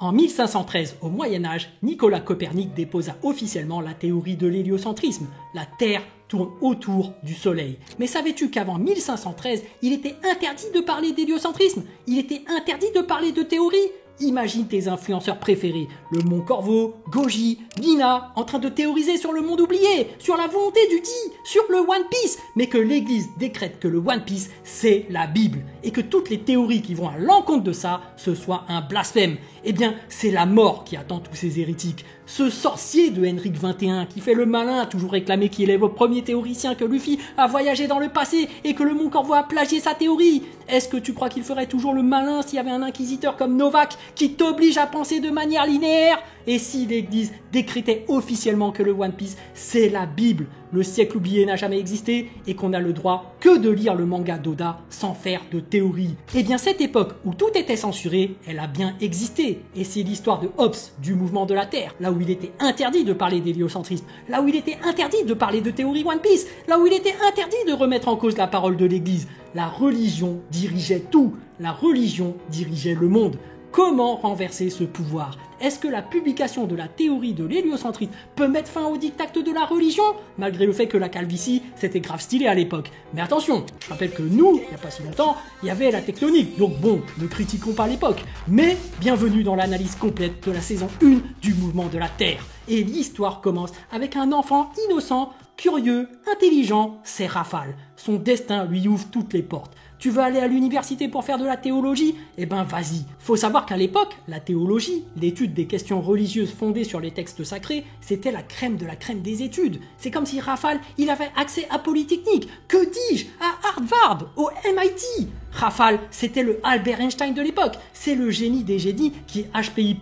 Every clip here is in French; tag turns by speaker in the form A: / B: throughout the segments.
A: En 1513, au Moyen-Âge, Nicolas Copernic déposa officiellement la théorie de l'héliocentrisme. La Terre tourne autour du Soleil. Mais savais-tu qu'avant 1513, il était interdit de parler d'héliocentrisme? Il était interdit de parler de théorie? Imagine tes influenceurs préférés, le Mont Corvo, Goji, Nina, en train de théoriser sur le monde oublié, sur la volonté du dit, sur le One Piece, mais que l'Église décrète que le One Piece, c'est la Bible, et que toutes les théories qui vont à l'encontre de ça, ce soit un blasphème. Eh bien, c'est la mort qui attend tous ces hérétiques. Ce sorcier de Henrik XXI qui fait le malin a toujours réclamé qu'il est le premier théoricien que Luffy a voyagé dans le passé et que le Mont Corvo a plagié sa théorie. Est-ce que tu crois qu'il ferait toujours le malin s'il y avait un inquisiteur comme Novak qui t'oblige à penser de manière linéaire? Et si l'Église décrétait officiellement que le One Piece, c'est la Bible, le siècle oublié n'a jamais existé et qu'on n'a le droit que de lire le manga d'Oda sans faire de théorie? Eh bien, cette époque où tout était censuré, elle a bien existé. Et c'est l'histoire de Hobbes, du mouvement de la Terre, là où il était interdit de parler d'héliocentrisme, là où il était interdit de parler de théorie One Piece, là où il était interdit de remettre en cause la parole de l'Église. La religion dirigeait tout, la religion dirigeait le monde. Comment renverser ce pouvoir? Est-ce que la publication de la théorie de l'héliocentrisme peut mettre fin au diktat de la religion? Malgré le fait que la calvitie, c'était grave stylé à l'époque. Mais attention, je rappelle que nous, il n'y a pas si longtemps, il y avait la tectonique. Donc bon, ne critiquons pas l'époque. Mais bienvenue dans l'analyse complète de la saison 1 du mouvement de la Terre. Et l'histoire commence avec un enfant innocent, curieux, intelligent, c'est Rafale. Son destin lui ouvre toutes les portes. Tu veux aller à l'université pour faire de la théologie? Eh ben vas-y. Faut savoir qu'à l'époque, la théologie, l'étude des questions religieuses fondées sur les textes sacrés, c'était la crème de la crème des études. C'est comme si Rafale, il avait accès à Polytechnique, que dis-je, à Harvard, au MIT. Rafale, c'était le Albert Einstein de l'époque. C'est le génie des génies qui est HPI++,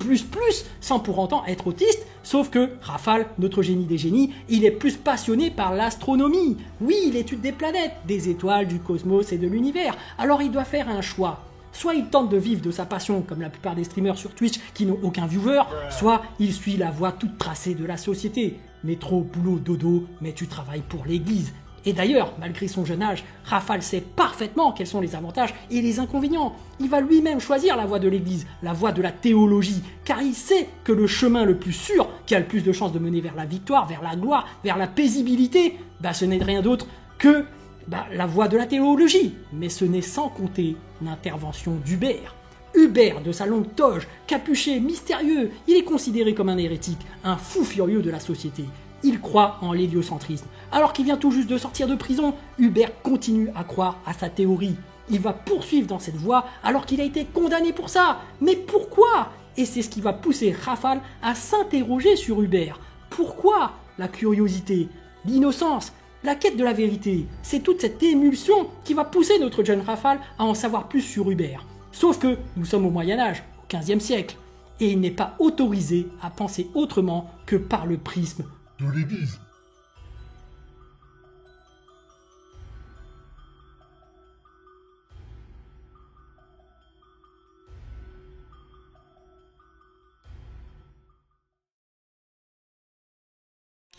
A: sans pour autant être autiste. Sauf que Rafale, notre génie des génies, il est plus passionné par l'astronomie. Oui, l'étude des planètes, des étoiles, du cosmos et de l'univers. Alors il doit faire un choix. Soit il tente de vivre de sa passion, comme la plupart des streamers sur Twitch qui n'ont aucun viewer, soit il suit la voie toute tracée de la société. Métro, boulot, dodo, mais tu travailles pour l'église. Et d'ailleurs, malgré son jeune âge, Rafale sait parfaitement quels sont les avantages et les inconvénients. Il va lui-même choisir la voie de l'église, la voie de la théologie, car il sait que le chemin le plus sûr, qui a le plus de chances de mener vers la victoire, vers la gloire, vers la paisibilité, ce n'est rien d'autre que la voie de la théologie. Mais ce n'est sans compter l'intervention d'Hubert. Hubert, de sa longue toge, capuché, mystérieux, il est considéré comme un hérétique, un fou furieux de la société. Il croit en l'héliocentrisme. Alors qu'il vient tout juste de sortir de prison, Hubert continue à croire à sa théorie. Il va poursuivre dans cette voie alors qu'il a été condamné pour ça. Mais pourquoi? Et c'est ce qui va pousser Rafale à s'interroger sur Hubert. Pourquoi? La curiosité, l'innocence, la quête de la vérité. C'est toute cette émulsion qui va pousser notre jeune Rafale à en savoir plus sur Hubert. Sauf que nous sommes au Moyen-Âge, au XVe siècle. Et il n'est pas autorisé à penser autrement que par le prisme
B: de l'Église.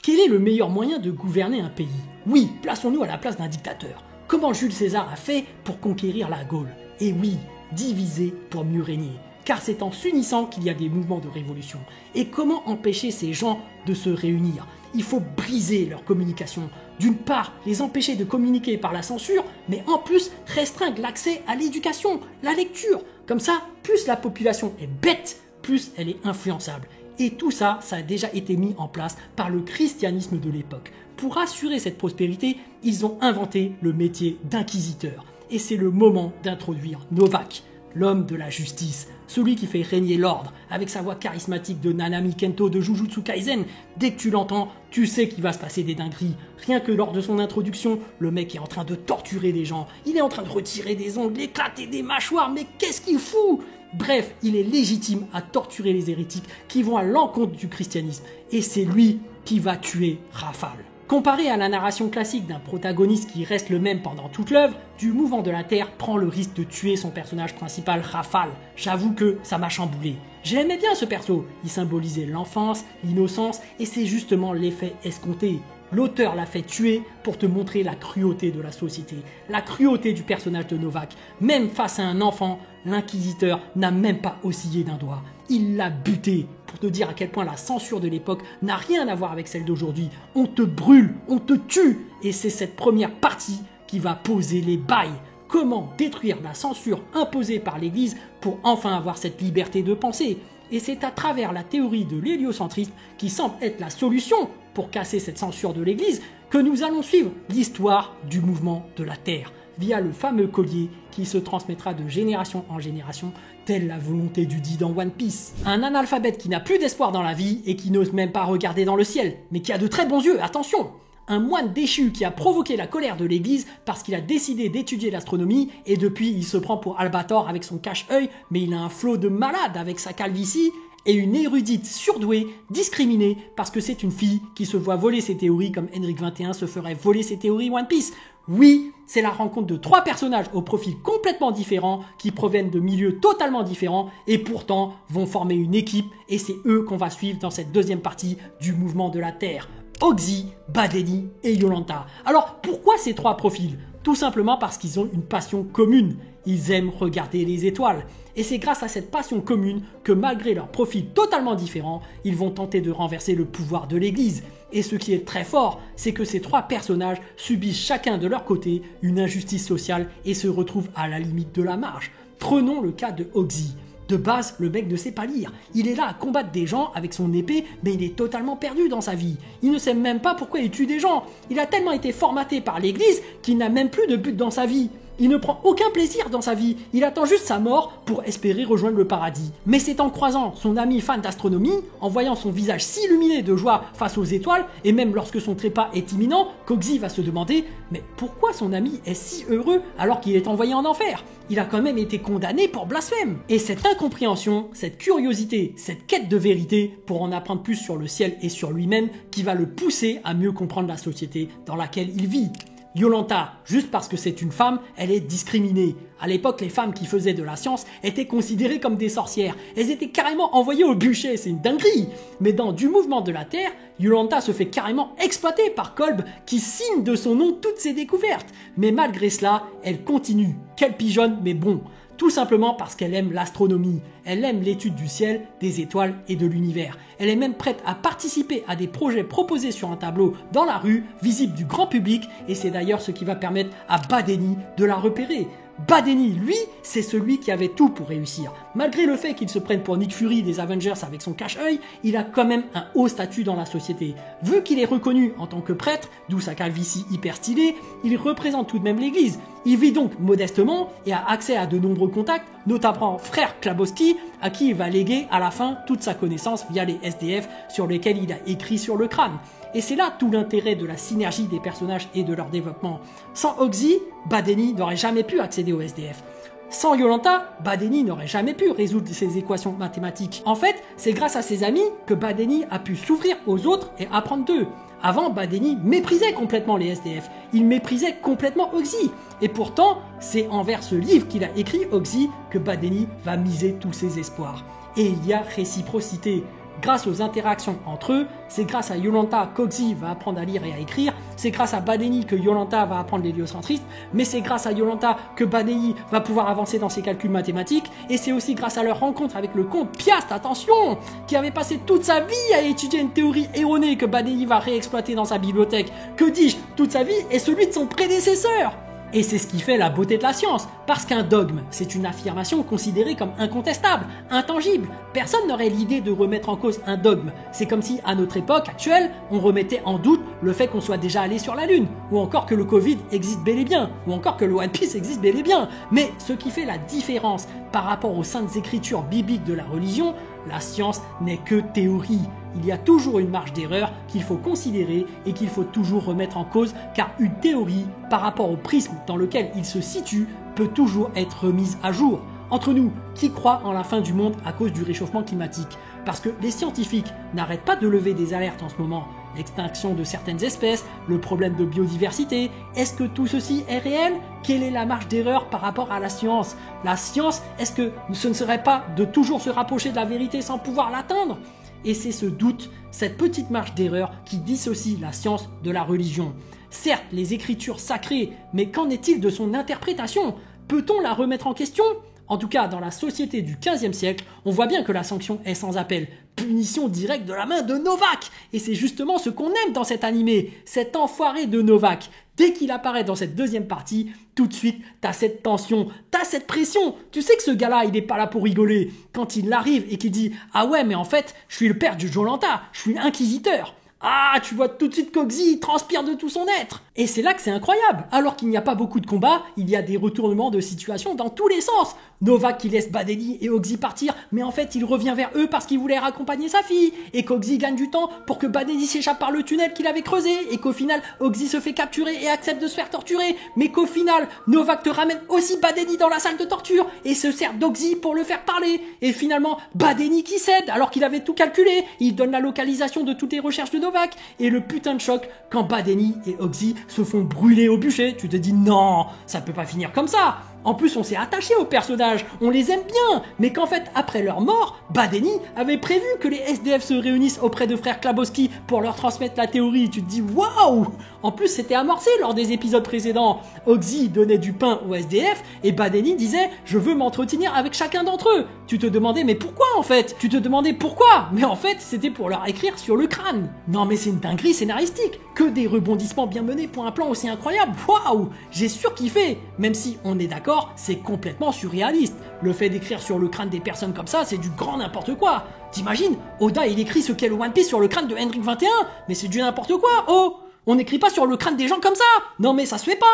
A: Quel est le meilleur moyen de gouverner un pays? Oui, plaçons-nous à la place d'un dictateur. Comment Jules César a fait pour conquérir la Gaule? Et oui, diviser pour mieux régner. Car c'est en s'unissant qu'il y a des mouvements de révolution. Et comment empêcher ces gens de se réunir? Il faut briser leur communication. D'une part, les empêcher de communiquer par la censure, mais en plus, restreindre l'accès à l'éducation, la lecture. Comme ça, plus la population est bête, plus elle est influençable. Et tout ça, ça a déjà été mis en place par le christianisme de l'époque. Pour assurer cette prospérité, ils ont inventé le métier d'inquisiteur. Et c'est le moment d'introduire Novak, l'homme de la justice, celui qui fait régner l'ordre, avec sa voix charismatique de Nanami Kento de Jujutsu Kaisen. Dès que tu l'entends, tu sais qu'il va se passer des dingueries. Rien que lors de son introduction, le mec est en train de torturer des gens, il est en train de retirer des ongles, éclater des mâchoires, mais qu'est-ce qu'il fout? Bref, il est légitime à torturer les hérétiques qui vont à l'encontre du christianisme. Et c'est lui qui va tuer Rafale. Comparé à la narration classique d'un protagoniste qui reste le même pendant toute l'œuvre, du mouvement de la Terre prend le risque de tuer son personnage principal, Rafale. J'avoue que ça m'a chamboulé. J'aimais bien ce perso, il symbolisait l'enfance, l'innocence, et c'est justement l'effet escompté. L'auteur l'a fait tuer pour te montrer la cruauté de la société, la cruauté du personnage de Novak. Même face à un enfant, l'inquisiteur n'a même pas oscillé d'un doigt. Il l'a buté pour te dire à quel point la censure de l'époque n'a rien à voir avec celle d'aujourd'hui. On te brûle, on te tue. Et c'est cette première partie qui va poser les bails. Comment détruire la censure imposée par l'Église pour enfin avoir cette liberté de penser. Et c'est à travers la théorie de l'héliocentrisme qui semble être la solution pour casser cette censure de l'Église que nous allons suivre l'histoire du mouvement de la Terre via le fameux collier qui se transmettra de génération en génération, telle la volonté du dit dans One Piece. Un analphabète qui n'a plus d'espoir dans la vie et qui n'ose même pas regarder dans le ciel, mais qui a de très bons yeux, attention! Un moine déchu qui a provoqué la colère de l'Église parce qu'il a décidé d'étudier l'astronomie et depuis il se prend pour Albator avec son cache-œil, mais il a un flot de malade avec sa calvitie, et une érudite surdouée, discriminée parce que c'est une fille qui se voit voler ses théories comme Henrik 21 se ferait voler ses théories One Piece. Oui, c'est la rencontre de 3 personnages au profil complètement différent qui proviennent de milieux totalement différents et pourtant vont former une équipe et c'est eux qu'on va suivre dans cette deuxième partie du mouvement de la Terre. Oxy, Badeni et Yolanta. Alors pourquoi ces 3 profils? Tout simplement parce qu'ils ont une passion commune. Ils aiment regarder les étoiles. Et c'est grâce à cette passion commune que malgré leurs profils totalement différents, ils vont tenter de renverser le pouvoir de l'Église. Et ce qui est très fort, c'est que ces 3 personnages subissent chacun de leur côté une injustice sociale et se retrouvent à la limite de la marge. Prenons le cas de Oxy. De base, le mec ne sait pas lire. Il est là à combattre des gens avec son épée, mais il est totalement perdu dans sa vie. Il ne sait même pas pourquoi il tue des gens. Il a tellement été formaté par l'Église qu'il n'a même plus de but dans sa vie. Il ne prend aucun plaisir dans sa vie, il attend juste sa mort pour espérer rejoindre le paradis. Mais c'est en croisant son ami fan d'astronomie, en voyant son visage s'illuminer de joie face aux étoiles, et même lorsque son trépas est imminent, qu'Oxy va se demander « Mais pourquoi son ami est si heureux alors qu'il est envoyé en enfer ? Il a quand même été condamné pour blasphème !» Et cette incompréhension, cette curiosité, cette quête de vérité pour en apprendre plus sur le ciel et sur lui-même qui va le pousser à mieux comprendre la société dans laquelle il vit. Yolanta, juste parce que c'est une femme, elle est discriminée. À l'époque, les femmes qui faisaient de la science étaient considérées comme des sorcières. Elles étaient carrément envoyées au bûcher, c'est une dinguerie. Mais dans Du mouvement de la Terre, Yolanta se fait carrément exploiter par Kolb qui signe de son nom toutes ses découvertes. Mais malgré cela, elle continue. Quelle pigeonne, mais bon. Tout simplement parce qu'elle aime l'astronomie, elle aime l'étude du ciel, des étoiles et de l'univers. Elle est même prête à participer à des projets proposés sur un tableau dans la rue, visible du grand public, et c'est d'ailleurs ce qui va permettre à Badeni de la repérer. Badeni, lui, c'est celui qui avait tout pour réussir. Malgré le fait qu'il se prenne pour Nick Fury des Avengers avec son cache-œil, il a quand même un haut statut dans la société. Vu qu'il est reconnu en tant que prêtre, d'où sa calvitie hyper stylée, il représente tout de même l'église. Il vit donc modestement et a accès à de nombreux contacts, notamment frère Klabowski, à qui il va léguer à la fin toute sa connaissance via les SDF sur lesquels il a écrit sur le crâne. Et c'est là tout l'intérêt de la synergie des personnages et de leur développement. Sans Oxy, Badeni n'aurait jamais pu accéder au SDF. Sans Yolanta, Badeni n'aurait jamais pu résoudre ces équations mathématiques. En fait, c'est grâce à ses amis que Badeni a pu s'ouvrir aux autres et apprendre d'eux. Avant, Badeni méprisait complètement les SDF. Il méprisait complètement Oxy. Et pourtant, c'est envers ce livre qu'il a écrit, Oxy, que Badeni va miser tous ses espoirs. Et il y a réciprocité. Grâce aux interactions entre eux, c'est grâce à Yolanta qu'Oxy va apprendre à lire et à écrire, c'est grâce à Badeni que Yolanta va apprendre l'héliocentrisme, mais c'est grâce à Yolanta que Badeni va pouvoir avancer dans ses calculs mathématiques, et c'est aussi grâce à leur rencontre avec le comte Piast, attention, qui avait passé toute sa vie à étudier une théorie erronée que Badeni va réexploiter dans sa bibliothèque, que dis-je, toute sa vie, et celui de son prédécesseur. Et c'est ce qui fait la beauté de la science, parce qu'un dogme, c'est une affirmation considérée comme incontestable, intangible. Personne n'aurait l'idée de remettre en cause un dogme. C'est comme si, à notre époque actuelle, on remettait en doute le fait qu'on soit déjà allé sur la Lune, ou encore que le Covid existe bel et bien, ou encore que le One Piece existe bel et bien. Mais ce qui fait la différence par rapport aux saintes écritures bibliques de la religion, la science n'est que théorie. Il y a toujours une marge d'erreur qu'il faut considérer et qu'il faut toujours remettre en cause, car une théorie, par rapport au prisme dans lequel il se situe, peut toujours être remise à jour. Entre nous, qui croit en la fin du monde à cause du réchauffement climatique? Parce que les scientifiques n'arrêtent pas de lever des alertes en ce moment. L'extinction de certaines espèces, le problème de biodiversité, est-ce que tout ceci est réel? Quelle est la marge d'erreur par rapport à la science? La science, est-ce que ce ne serait pas de toujours se rapprocher de la vérité sans pouvoir l'atteindre? Et c'est ce doute, cette petite marge d'erreur qui dissocie la science de la religion. Certes, les écritures sacrées, mais qu'en est-il de son interprétation? Peut-on la remettre en question? En tout cas, dans la société du XVe siècle, on voit bien que la sanction est sans appel. Punition directe de la main de Novak. Et c'est justement ce qu'on aime dans cet animé, cet enfoiré de Novak. Dès qu'il apparaît dans cette deuxième partie, tout de suite, t'as cette tension, t'as cette pression. Tu sais que ce gars-là, il est pas là pour rigoler. Quand il arrive et qu'il dit « Ah ouais, mais en fait, je suis le père du Jolanta, je suis l'inquisiteur ». Ah, tu vois tout de suite qu'Ogzi transpire de tout son être. Et c'est là que c'est incroyable. Alors qu'il n'y a pas beaucoup de combats, il y a des retournements de situation dans tous les sens. Novak qui laisse Badeni et Ogzi partir, mais en fait il revient vers eux parce qu'il voulait raccompagner sa fille. Et qu'Ogzi gagne du temps pour que Badeni s'échappe par le tunnel qu'il avait creusé. Et qu'au final, Ogzi se fait capturer et accepte de se faire torturer. Mais qu'au final, Novak te ramène aussi Badeni dans la salle de torture et se sert d'Ogzi pour le faire parler. Et finalement, Badeni qui cède alors qu'il avait tout calculé. Il donne la localisation de toutes les recherches de Novak. Et le putain de choc quand Badeni et Ogzi se font brûler au bûcher. Tu te dis non, ça peut pas finir comme ça. En plus, on s'est attaché aux personnages, on les aime bien, mais qu'en fait, après leur mort, Badeni avait prévu que les SDF se réunissent auprès de frère Klabowski pour leur transmettre la théorie. Tu te dis waouh! En plus, c'était amorcé lors des épisodes précédents. Ogzi donnait du pain aux SDF et Badeni disait « Je veux m'entretenir avec chacun d'entre eux ». Tu te demandais « Mais pourquoi en fait ?» Tu te demandais pourquoi? Mais en fait, c'était pour leur écrire sur le crâne. Non mais c'est une dinguerie scénaristique. Que des rebondissements bien menés pour un plan aussi incroyable. Waouh! J'ai surkiffé. Même si on est d'accord, c'est complètement surréaliste. Le fait d'écrire sur le crâne des personnes comme ça, c'est du grand n'importe quoi. T'imagines? Oda il écrit ce qu'est le One Piece sur le crâne de Henrik 21. Mais c'est du n'importe quoi. Oh! On n'écrit pas sur le crâne des gens comme ça. Non mais ça se fait pas.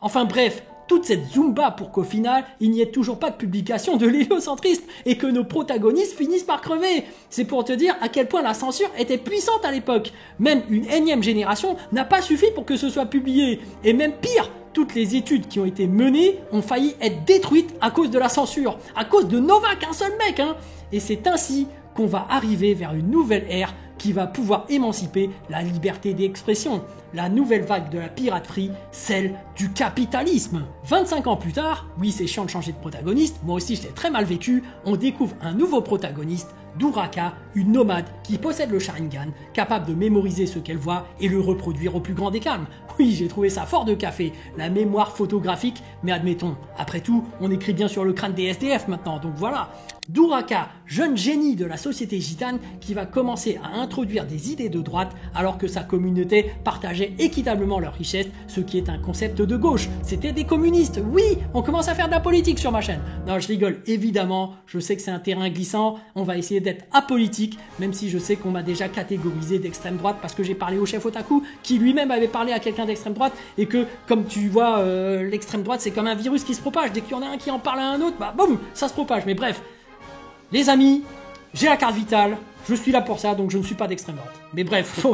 A: Enfin bref, toute cette zumba pour qu'au final, il n'y ait toujours pas de publication de l'héliocentrisme et que nos protagonistes finissent par crever. C'est pour te dire à quel point la censure était puissante à l'époque. Même une énième génération n'a pas suffi pour que ce soit publié. Et même pire, toutes les études qui ont été menées ont failli être détruites à cause de la censure. À cause de Novak, un seul mec, hein. Et c'est ainsi qu'on va arriver vers une nouvelle ère qui va pouvoir émanciper la liberté d'expression. La nouvelle vague de la piraterie, celle du capitalisme. 25 ans plus tard, oui c'est chiant de changer de protagoniste, moi aussi je l'ai très mal vécu, on découvre un nouveau protagoniste, Duraka, une nomade qui possède le Sharingan, capable de mémoriser ce qu'elle voit et le reproduire au plus grand des calmes. Oui, j'ai trouvé ça fort de café, la mémoire photographique, mais admettons, après tout, on écrit bien sur le crâne des SDF maintenant, donc voilà. Duraka, jeune génie de la société gitane qui va commencer à introduire des idées de droite alors que sa communauté partageait équitablement leurs richesses, ce qui est un concept de gauche. C'était des communistes, oui, on commence à faire de la politique sur ma chaîne. Non, je rigole, évidemment, je sais que c'est un terrain glissant, on va essayer d'être apolitique, même si je sais qu'on m'a déjà catégorisé d'extrême droite parce que j'ai parlé au chef Otaku qui lui-même avait parlé à quelqu'un d'extrême droite et que, comme tu vois, l'extrême droite c'est comme un virus qui se propage, dès qu'il y en a un qui en parle à un autre, bah boum, ça se propage, mais bref. Les amis, j'ai la carte vitale, je suis là pour ça, donc je ne suis pas d'extrême droite. Mais bref,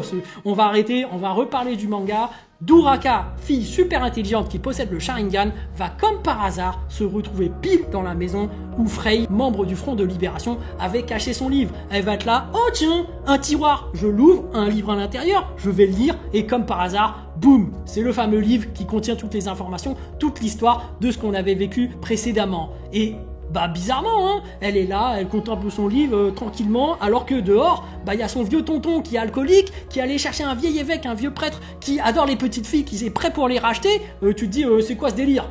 A: on va arrêter, on va reparler du manga. Duraka, fille super intelligente qui possède le Sharingan, va comme par hasard se retrouver pile dans la maison où Frey, membre du Front de Libération, avait caché son livre. Elle va être là, oh tiens, un tiroir, je l'ouvre, un livre à l'intérieur, je vais le lire, et comme par hasard, boum, c'est le fameux livre qui contient toutes les informations, toute l'histoire de ce qu'on avait vécu précédemment. Et bah bizarrement, hein, elle est là, elle contemple son livre tranquillement, alors que dehors, bah il y a son vieux tonton qui est alcoolique, qui allait chercher un vieil évêque, un vieux prêtre qui adore les petites filles, qui est prêt pour les racheter. Tu te dis, c'est quoi ce délire?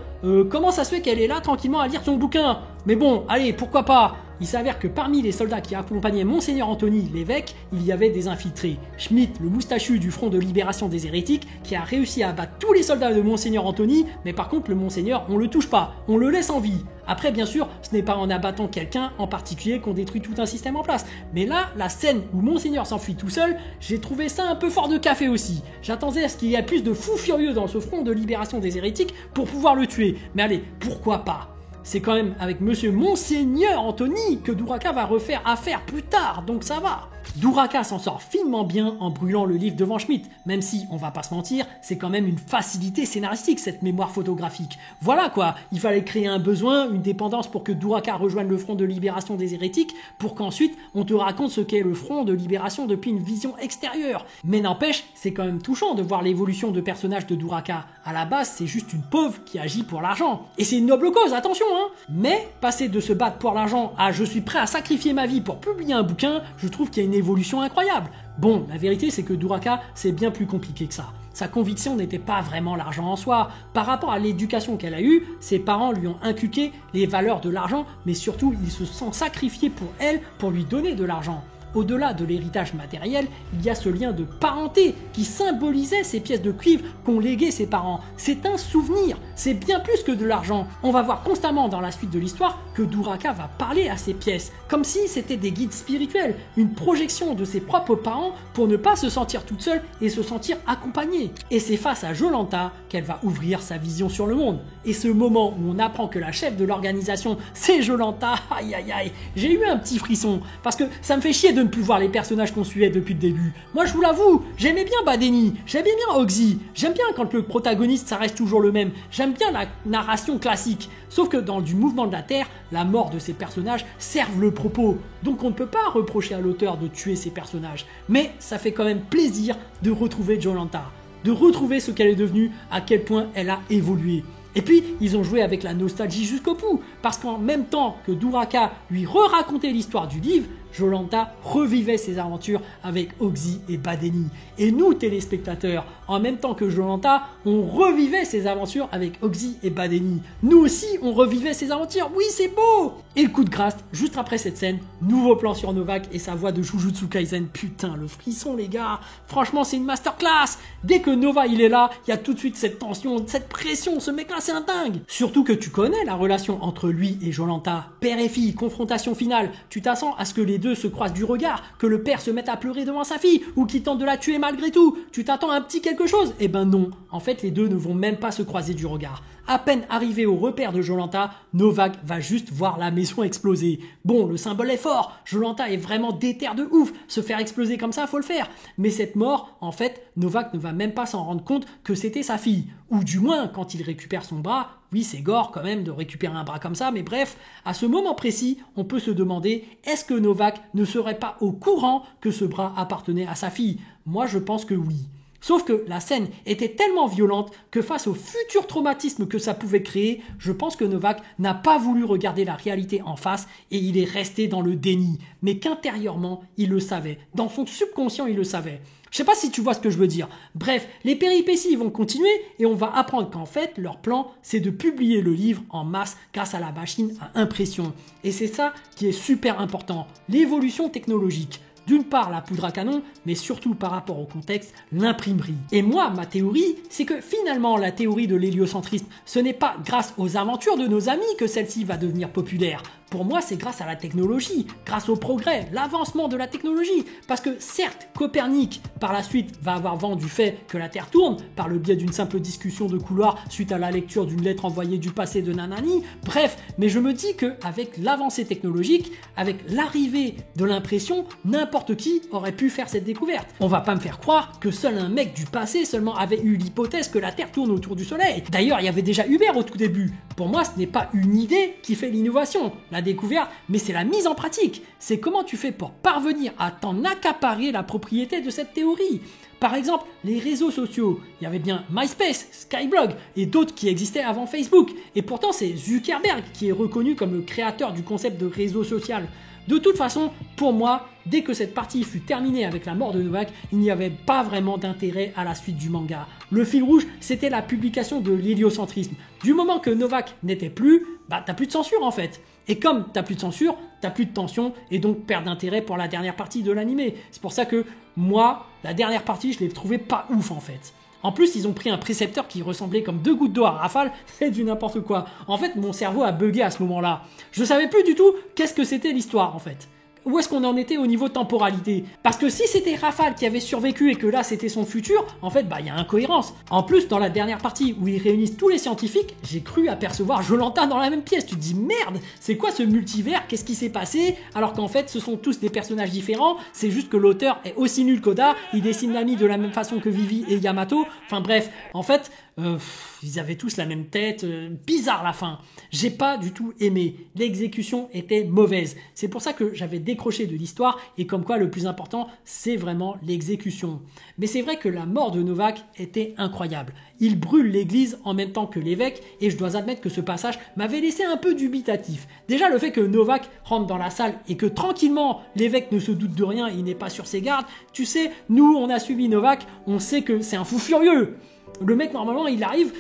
A: Comment ça se fait qu'elle est là tranquillement à lire son bouquin? Mais bon, allez, pourquoi pas? Il s'avère que parmi les soldats qui accompagnaient Monseigneur Anthony, l'évêque, il y avait des infiltrés. Schmidt, le moustachu du Front de Libération des Hérétiques, qui a réussi à abattre tous les soldats de Monseigneur Anthony, mais par contre le Monseigneur, on le touche pas, on le laisse en vie. Après, bien sûr, ce n'est pas en abattant quelqu'un en particulier qu'on détruit tout un système en place. Mais là, la scène où Monseigneur s'enfuit tout seul, j'ai trouvé ça un peu fort de café aussi. J'attendais à ce qu'il y ait plus de fous furieux dans ce Front de Libération des Hérétiques pour pouvoir le tuer. Mais allez, pourquoi pas? C'est quand même avec monsieur Monseigneur Anthony que Duraka va refaire affaire plus tard, donc ça va. Duraka s'en sort finement bien en brûlant le livre devant Schmidt, même si, on va pas se mentir, c'est quand même une facilité scénaristique cette mémoire photographique. Voilà quoi, il fallait créer un besoin, une dépendance pour que Duraka rejoigne le Front de Libération des Hérétiques, pour qu'ensuite on te raconte ce qu'est le Front de Libération depuis une vision extérieure. Mais n'empêche, c'est quand même touchant de voir l'évolution de personnage de Duraka. À la base, c'est juste une pauvre qui agit pour l'argent. Et c'est une noble cause, attention, hein. Mais passer de se battre pour l'argent à je suis prêt à sacrifier ma vie pour publier un bouquin, je trouve qu'il y a une évolution incroyable. Bon, la vérité c'est que Duraka, c'est bien plus compliqué que ça. Sa conviction n'était pas vraiment l'argent en soi. Par rapport à l'éducation qu'elle a eue, ses parents lui ont inculqué les valeurs de l'argent, mais surtout ils se sont sacrifiés pour elle, pour lui donner de l'argent. Au-delà de l'héritage matériel, il y a ce lien de parenté qui symbolisait ces pièces de cuivre qu'ont léguées ses parents. C'est un souvenir, c'est bien plus que de l'argent. On va voir constamment dans la suite de l'histoire que Duraka va parler à ces pièces, comme si c'était des guides spirituels, une projection de ses propres parents pour ne pas se sentir toute seule et se sentir accompagnée. Et c'est face à Jolanta qu'elle va ouvrir sa vision sur le monde. Et ce moment où on apprend que la chef de l'organisation, c'est Jolanta, aïe aïe aïe, j'ai eu un petit frisson, parce que ça me fait chier de ne plus voir les personnages qu'on suivait depuis le début. Moi je vous l'avoue, j'aimais bien Badeni, j'aimais bien Hogsy, j'aime bien quand le protagoniste ça reste toujours le même, j'aime bien la narration classique. Sauf que dans du mouvement de la Terre, la mort de ces personnages servent le propos. Donc on ne peut pas reprocher à l'auteur de tuer ces personnages. Mais ça fait quand même plaisir de retrouver Jolanta, de retrouver ce qu'elle est devenue, à quel point elle a évolué. Et puis, ils ont joué avec la nostalgie jusqu'au bout, parce qu'en même temps que Duraka lui re-racontait l'histoire du livre, Jolanta revivait ses aventures avec Hogsy et Badeni. Et nous, téléspectateurs, en même temps que Jolanta, on revivait ses aventures avec Hogsy et Badeni. Nous aussi, on revivait ses aventures. Oui, c'est beau! Et le coup de grâce, juste après cette scène, nouveau plan sur Novak et sa voix de Jujutsu Kaisen. Putain, le frisson, les gars. Franchement, c'est une masterclass. Dès que Nova, il est là, il y a tout de suite cette tension, cette pression. Ce mec-là, c'est un dingue. Surtout que tu connais la relation entre lui et Jolanta. Père et fille, confrontation finale. Tu t'attends à ce que les deux se croisent du regard, que le père se mette à pleurer devant sa fille, ou qu'il tente de la tuer malgré tout. Tu t'attends à un petit quelque chose? Eh ben non. En fait, les deux ne vont même pas se croiser du regard. À peine arrivé au repère de Jolanta, Novak va juste voir la maison exploser. Bon, le symbole est fort, Jolanta est vraiment déter de ouf, se faire exploser comme ça, faut le faire. Mais cette mort, en fait, Novak ne va même pas s'en rendre compte que c'était sa fille. Ou du moins, quand il récupère son bras, oui c'est gore quand même de récupérer un bras comme ça, mais bref, à ce moment précis, on peut se demander, est-ce que Novak ne serait pas au courant que ce bras appartenait à sa fille? Moi je pense que oui. Sauf que la scène était tellement violente que face au futur traumatisme que ça pouvait créer, je pense que Novak n'a pas voulu regarder la réalité en face et il est resté dans le déni. Mais qu'intérieurement, il le savait. Dans son subconscient, il le savait. Je sais pas si tu vois ce que je veux dire. Bref, les péripéties vont continuer et on va apprendre qu'en fait, leur plan, c'est de publier le livre en masse grâce à la machine à impression. Et c'est ça qui est super important, l'évolution technologique. D'une part, la poudre à canon, mais surtout par rapport au contexte, l'imprimerie. Et moi, ma théorie, c'est que finalement, la théorie de l'héliocentrisme, ce n'est pas grâce aux aventures de nos amis que celle-ci va devenir populaire. Pour moi, c'est grâce à la technologie, grâce au progrès, l'avancement de la technologie. Parce que certes, Copernic, par la suite, va avoir vent du fait que la Terre tourne, par le biais d'une simple discussion de couloir suite à la lecture d'une lettre envoyée du passé de Nanani. Bref, mais je me dis qu'avec l'avancée technologique, avec l'arrivée de l'impression, n'importe qui aurait pu faire cette découverte. On va pas me faire croire que seul un mec du passé seulement avait eu l'hypothèse que la Terre tourne autour du Soleil. D'ailleurs, il y avait déjà Hubert au tout début. Pour moi, ce n'est pas une idée qui fait l'innovation. La découverte, mais c'est la mise en pratique. C'est comment tu fais pour parvenir à t'en accaparer la propriété de cette théorie. Par exemple, les réseaux sociaux. Il y avait bien MySpace, Skyblog et d'autres qui existaient avant Facebook. Et pourtant, c'est Zuckerberg qui est reconnu comme le créateur du concept de réseau social. De toute façon, pour moi, dès que cette partie fut terminée avec la mort de Novak, il n'y avait pas vraiment d'intérêt à la suite du manga. Le fil rouge, c'était la publication de l'héliocentrisme. Du moment que Novak n'était plus, t'as plus de censure en fait. Et comme t'as plus de censure, t'as plus de tension et donc perte d'intérêt pour la dernière partie de l'animé. C'est pour ça que moi, la dernière partie, je l'ai trouvé pas ouf en fait. En plus, ils ont pris un précepteur qui ressemblait comme 2 gouttes d'eau à rafale, c'est du n'importe quoi. En fait, mon cerveau a bugué à ce moment-là. Je savais plus du tout qu'est-ce que c'était l'histoire en fait. Où est-ce qu'on en était au niveau temporalité? Parce que si c'était Rafale qui avait survécu et que là c'était son futur, en fait il y a incohérence. En plus, dans la dernière partie où ils réunissent tous les scientifiques, j'ai cru apercevoir Jolanta dans la même pièce. Tu te dis merde, c'est quoi ce multivers? Qu'est-ce qui s'est passé? Alors qu'en fait ce sont tous des personnages différents, c'est juste que l'auteur est aussi nul qu'Oda, il dessine Nami de la même façon que Vivi et Yamato. Enfin bref, en fait, Ils avaient tous la même tête, bizarre la fin. J'ai pas du tout aimé. L'exécution était mauvaise. C'est pour ça que j'avais décroché de l'histoire et comme quoi le plus important, c'est vraiment l'exécution. Mais c'est vrai que la mort de Novak était incroyable. Il brûle l'église en même temps que l'évêque et je dois admettre que ce passage m'avait laissé un peu dubitatif. Déjà le fait que Novak rentre dans la salle et que tranquillement l'évêque ne se doute de rien, il n'est pas sur ses gardes. Tu sais, nous on a suivi Novak, on sait que c'est un fou furieux. Le mec, normalement, il arrive,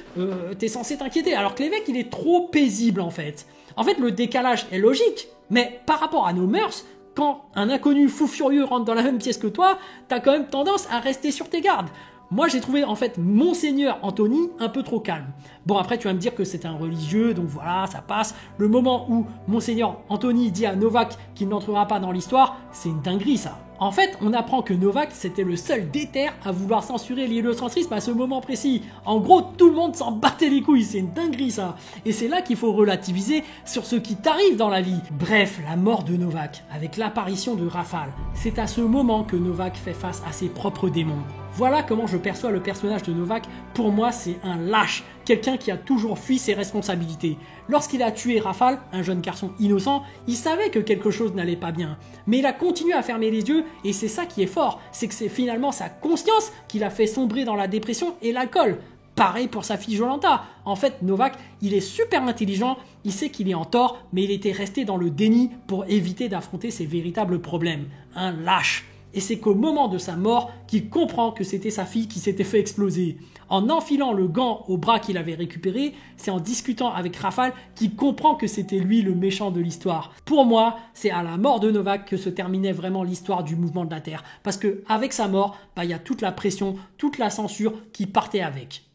A: t'es censé t'inquiéter. Alors que l'évêque, il est trop paisible, en fait. En fait, le décalage est logique, mais par rapport à nos mœurs, quand un inconnu fou furieux rentre dans la même pièce que toi, t'as quand même tendance à rester sur tes gardes. Moi, j'ai trouvé, en fait, Monseigneur Antony un peu trop calme. Bon, après, tu vas me dire que c'est un religieux, donc voilà, ça passe. Le moment où Monseigneur Antony dit à Novak qu'il n'entrera pas dans l'histoire, c'est une dinguerie, ça. En fait, on apprend que Novak, c'était le seul déter à vouloir censurer l'héliocentrisme à ce moment précis. En gros, tout le monde s'en battait les couilles, c'est une dinguerie ça. Et c'est là qu'il faut relativiser sur ce qui t'arrive dans la vie. Bref, la mort de Novak, avec l'apparition de Rafale, c'est à ce moment que Novak fait face à ses propres démons. Voilà comment je perçois le personnage de Novak. Pour moi, c'est un lâche, quelqu'un qui a toujours fui ses responsabilités. Lorsqu'il a tué Rafale, un jeune garçon innocent, il savait que quelque chose n'allait pas bien. Mais il a continué à fermer les yeux et c'est ça qui est fort, c'est que c'est finalement sa conscience qui l'a fait sombrer dans la dépression et l'alcool. Pareil pour sa fille Jolanta. En fait, Novak, il est super intelligent, il sait qu'il est en tort, mais il était resté dans le déni pour éviter d'affronter ses véritables problèmes. Un lâche. Et c'est qu'au moment de sa mort qu'il comprend que c'était sa fille qui s'était fait exploser. En enfilant le gant au bras qu'il avait récupéré, c'est en discutant avec Rafale qu'il comprend que c'était lui le méchant de l'histoire. Pour moi, c'est à la mort de Novak que se terminait vraiment l'histoire du mouvement de la Terre. Parce que avec sa mort, il y a toute la pression, toute la censure qui partait avec.